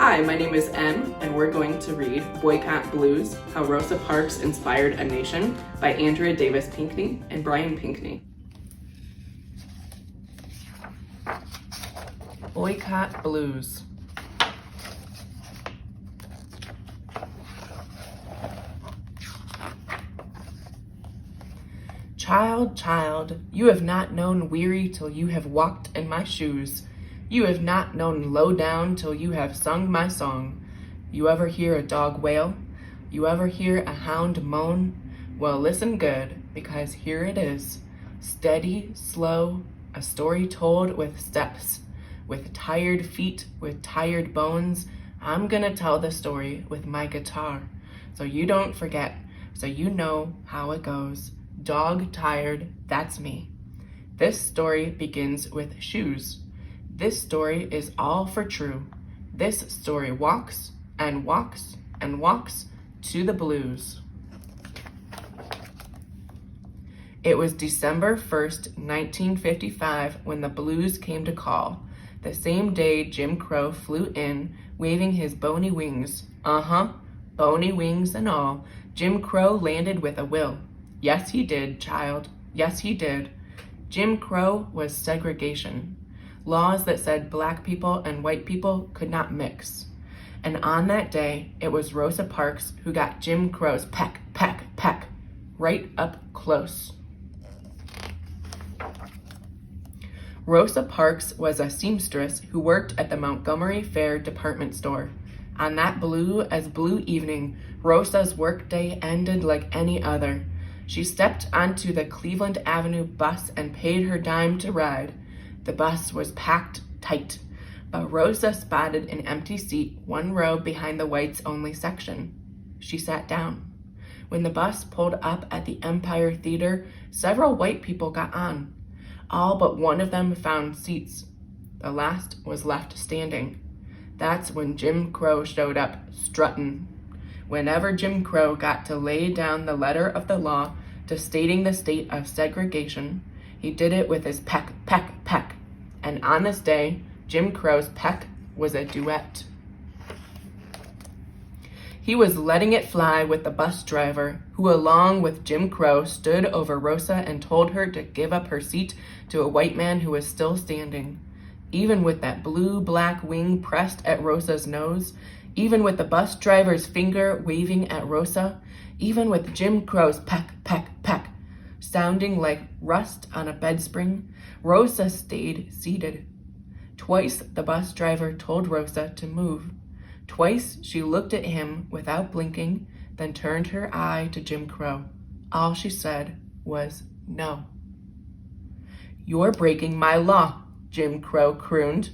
Hi, my name is Em, and we're going to read Boycott Blues, How Rosa Parks Inspired a Nation by Andrea Davis Pinkney and Brian Pinkney. Boycott Blues. Child, child, you have not known weary till you have walked in my shoes. You have not known low down till you have sung my song. You ever hear a dog wail? You ever hear a hound moan? Well, listen good, because here it is. Steady, slow, a story told with steps. With tired feet, with tired bones, I'm gonna tell the story with my guitar. So you don't forget, so you know how it goes. Dog tired, that's me. This story begins with shoes. This story is all for true. This story walks and walks and walks to the blues. It was December 1st, 1955 when the blues came to call. The same day Jim Crow flew in, waving his bony wings. Bony wings and all. Jim Crow landed with a will. Yes, he did, child. Yes, he did. Jim Crow was segregation. Laws that said black people and white people could not mix. And on that day, it was Rosa Parks who got Jim Crow's peck, peck, peck, right up close. Rosa Parks was a seamstress who worked at the Montgomery Fair department store. On that blue as blue evening, Rosa's workday ended like any other. She stepped onto the Cleveland Avenue bus and paid her dime to ride. The bus was packed tight, but Rosa spotted an empty seat 1 row behind the whites-only section. She sat down. When the bus pulled up at the Empire Theater, several white people got on. All but one of them found seats. The last was left standing. That's when Jim Crow showed up, strutting. Whenever Jim Crow got to lay down the letter of the law to stating the state of segregation, he did it with his peck, peck, peck. And on this day, Jim Crow's peck was a duet. He was letting it fly with the bus driver, who along with Jim Crow stood over Rosa and told her to give up her seat to a white man who was still standing. Even with that blue-black wing pressed at Rosa's nose, even with the bus driver's finger waving at Rosa, even with Jim Crow's peck, peck, peck, sounding like rust on a bedspring, Rosa stayed seated. Twice the bus driver told Rosa to move. Twice she looked at him without blinking, then turned her eye to Jim Crow. All she said was no. You're breaking my law, Jim Crow crooned.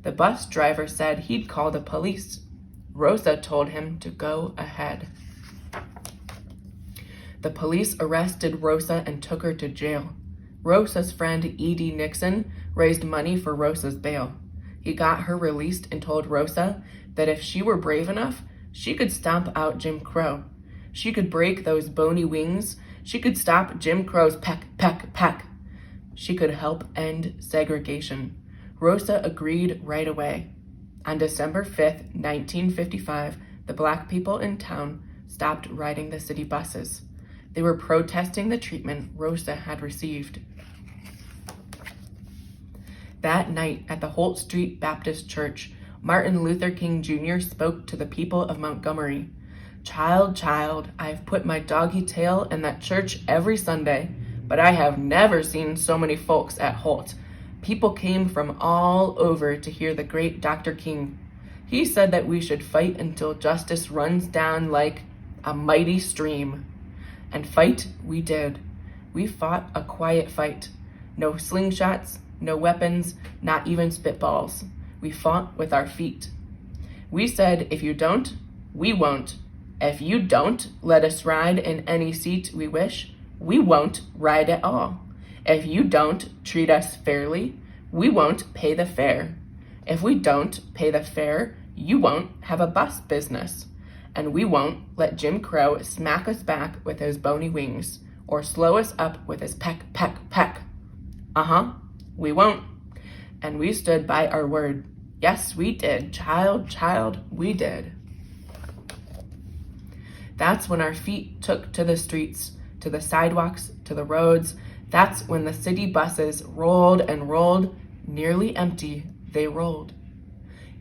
The bus driver said he'd call the police. Rosa told him to go ahead. The police arrested Rosa and took her to jail. Rosa's friend E.D. Nixon raised money for Rosa's bail. He got her released and told Rosa that if she were brave enough, she could stomp out Jim Crow. She could break those bony wings. She could stop Jim Crow's peck, peck, peck. She could help end segregation. Rosa agreed right away. On December 5th, 1955, the black people in town stopped riding the city buses. They were protesting the treatment Rosa had received. That night at the Holt Street Baptist Church, Martin Luther King Jr. spoke to the people of Montgomery. Child, child, I've put my doggy tail in that church every Sunday, but I have never seen so many folks at Holt. People came from all over to hear the great Dr. King. He said that we should fight until justice runs down like a mighty stream. And fight we did. We fought a quiet fight. No slingshots, no weapons, not even spitballs. We fought with our feet. We said, if you don't, we won't. If you don't let us ride in any seat we wish, we won't ride at all. If you don't treat us fairly, we won't pay the fare. If we don't pay the fare, you won't have a bus business. And we won't let Jim Crow smack us back with his bony wings or slow us up with his peck, peck, peck. We won't. And we stood by our word. Yes, we did. Child, we did. That's when our feet took to the streets, to the sidewalks, to the roads. That's when the city buses rolled and rolled, nearly empty, they rolled.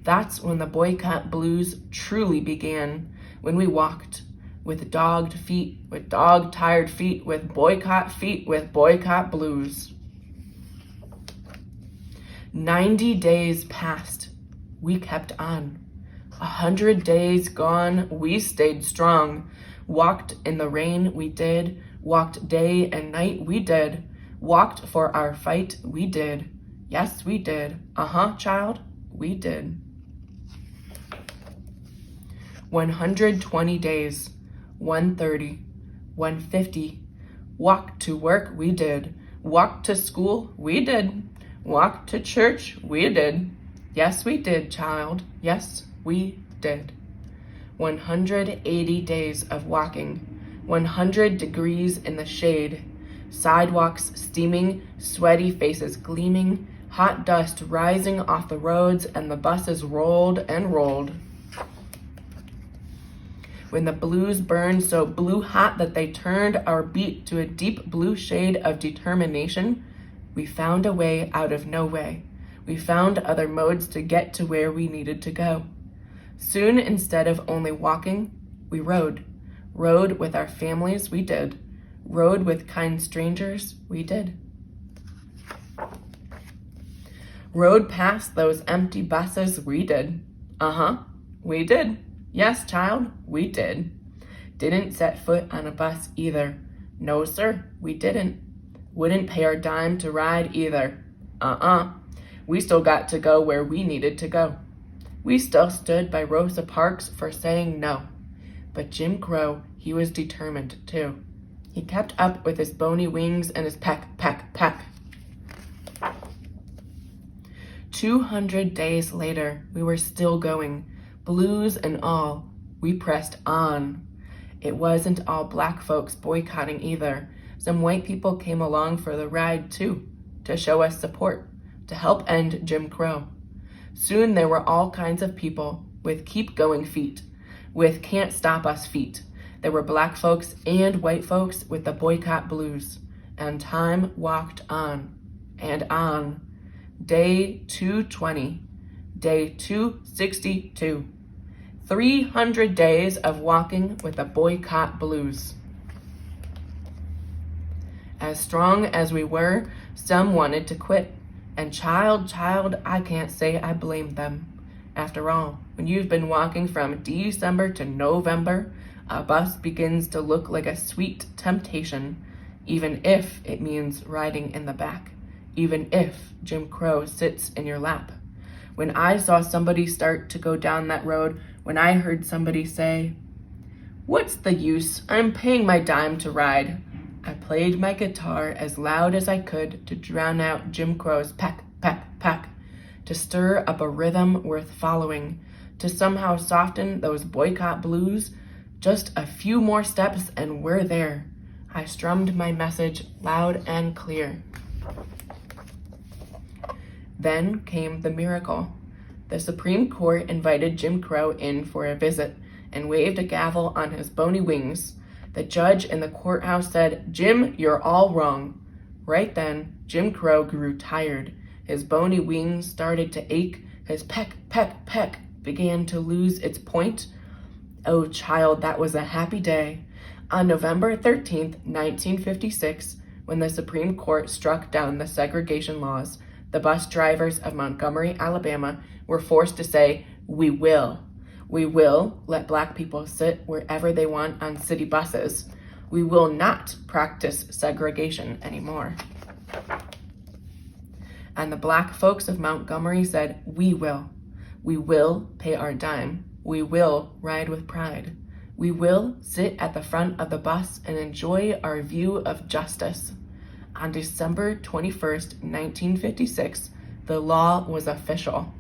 That's when the boycott blues truly began, when we walked with dogged feet, with dog-tired feet, with boycott blues. 90 days passed, we kept on. 100 days gone, we stayed strong. Walked in the rain, we did. Walked day and night, we did. Walked for our fight, we did. Yes, we did. Child, we did. 120 days, 130, 150. Walked to work, we did. Walked to school, we did. Walked to church, we did. Yes, we did, child. Yes, we did. 180 days of walking, 100 degrees in the shade, sidewalks steaming, sweaty faces gleaming, hot dust rising off the roads, and the buses rolled and rolled. When the blues burned so blue hot that they turned our beat to a deep blue shade of determination, we found a way out of no way. We found other modes to get to where we needed to go. Soon, instead of only walking, we rode. Rode with our families, we did. Rode with kind strangers, we did. Rode past those empty buses, we did. We did. Yes, child, we did. Didn't set foot on a bus either. No, sir, we didn't. Wouldn't pay our dime to ride either. We still got to go where we needed to go. We still stood by Rosa Parks for saying no. But Jim Crow, he was determined too. He kept up with his bony wings and his peck. 200 days later, we were still going. Blues and all, we pressed on. It wasn't all black folks boycotting either. Some white people came along for the ride too, to show us support, to help end Jim Crow. Soon there were all kinds of people with keep going feet, with can't stop us feet. There were black folks and white folks with the boycott blues. And time walked on and on. Day 220, day 262. 300 days of walking with the boycott blues. As strong as we were, some wanted to quit. And child, I can't say I blamed them. After all, when you've been walking from December to November, a bus begins to look like a sweet temptation, even if it means riding in the back, even if Jim Crow sits in your lap. When I saw somebody start to go down that road, when I heard somebody say, "What's the use? I'm paying my dime to ride," I played my guitar as loud as I could to drown out Jim Crow's peck, to stir up a rhythm worth following, to somehow soften those boycott blues. Just a few more steps and we're there. I strummed my message loud and clear. Then came the miracle. The Supreme Court invited Jim Crow in for a visit and waved a gavel on his bony wings. The judge in the courthouse said, "Jim, you're all wrong." Right then, Jim Crow grew tired. His bony wings started to ache. His peck began to lose its point. Oh, child, that was a happy day. On November 13th, 1956, when the Supreme Court struck down the segregation laws, the bus drivers of Montgomery, Alabama, were forced to say, "We will. We will let black people sit wherever they want on city buses. We will not practice segregation anymore." And the black folks of Montgomery said, "We will. We will pay our dime. We will ride with pride. We will sit at the front of the bus and enjoy our view of justice." On December 21st, 1956, the law was official.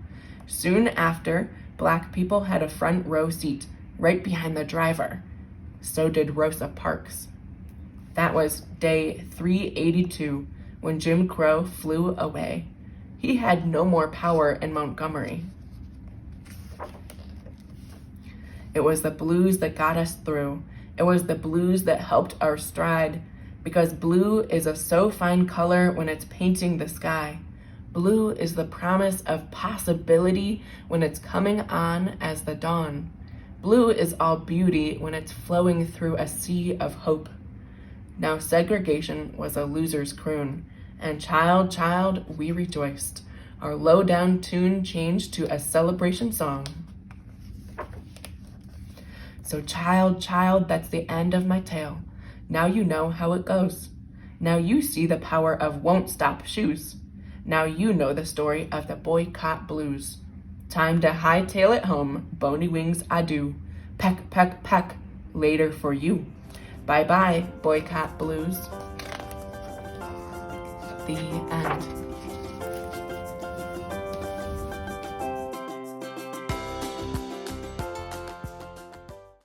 Soon after, black people had a front row seat right behind the driver. So did Rosa Parks. That was day 382 when Jim Crow flew away. He had no more power in Montgomery. It was the blues that got us through. It was the blues that helped our stride. Because blue is a so fine color when it's painting the sky. Blue is the promise of possibility when it's coming on as the dawn. Blue is all beauty when it's flowing through a sea of hope. Now segregation was a loser's croon, and child, child, we rejoiced. Our low-down tune changed to a celebration song. So child, child, that's the end of my tale. Now you know how it goes. Now you see the power of won't stop shoes. Now you know the story of the boycott blues. Time to hightail it home, bony wings adieu. Peck, peck, peck, later for you. Bye-bye, boycott blues. The end.